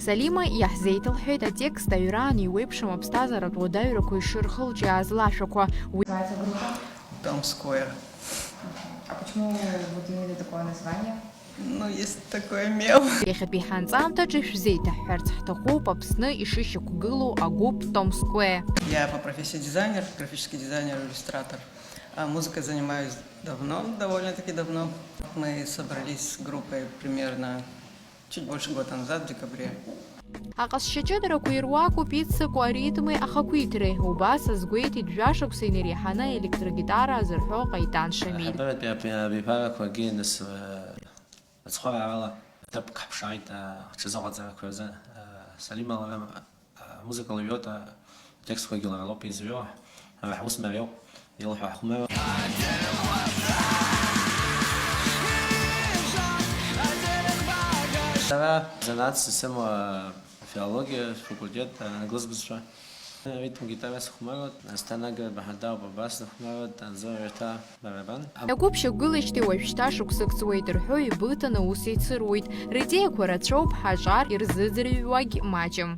Салима иаҳзеиҭалҳәеит атекст аҩраан иуеиԥшым аԥсҭазааратә уадаҩрақәа ишырхылҿиааз лашәақәа. Том Сквер. А почему вот именно такое название? Ну, есть такой мем. Иахьатәи ҳанҵамҭаҿы шәзеиҭаҳҳәарц ҳҭахуп Аԥсны ишышьақәгылоу агәыԥ Tom Square. Я по профессии дизайнер, графический дизайнер, иллюстратор. А музыкой занимаюсь давно, довольно-таки давно. Мы собрались с группой примерно чуть больше года назад, в декабре. Аҟазшьаҷыдарақәа ируакуп иццакуа аритми ахақәиҭреи. Убас азгәеиҭеит жәашықәса инареиҳаны електрогитара азырҳәо Ҟаитан Шамиль. Ацхораарала ҭыԥк ҳԥшааит ҳҽазыҟаҵарақәа Салима лара музыкала иҩуеит, атекстқәагьы лара лоуп изҩуа, ҳара ҳус мариоуп, илҳәо ҳхәмаруа. Сара занааҭс исымоу филологиа факультет, англызбызшәа. Ритм гитара сыхәмаруеит, Асҭанага Баҳадау Бабаа сыхәмаруеит, Анзор Ҩаҭа барабан. Агәыԥ шьақәгылеижьҭеи уажәшьҭа шықәсык ҵуеит рҳәо ибыҭаны ус еицыруеит. Ридеиақәа рацәоуп, ҳаҿар ирзыӡырҩуагь маҷым.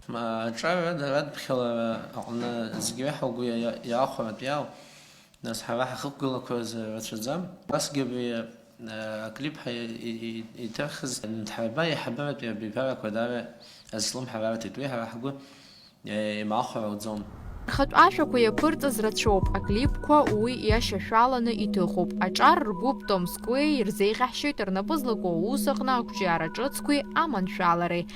Аҿар радԥхьала аҟны зегьы реиҳа угәы иаахәаратә иаауп, нас ҳара ҳахықәгылақәаз рацәаӡам. Убасгьы абри аклип иҭырхыз Нҭҳарба иаҳабыратәи абиԥарақәа даара азлымҳарараҭеит, уи ҳара ҳгәы имаахәарауӡом. Рхатә ашәақәа иаԥырҵаз рацәоуп, аклипқәа уи иашьашәаланы иҭыхуп. Аҿар ргәыԥ Tom Square ирзеиҟаҳшьоит рнапы злаку аус аҟны ақәҿиара ҿыцқәеи аманшәалареи.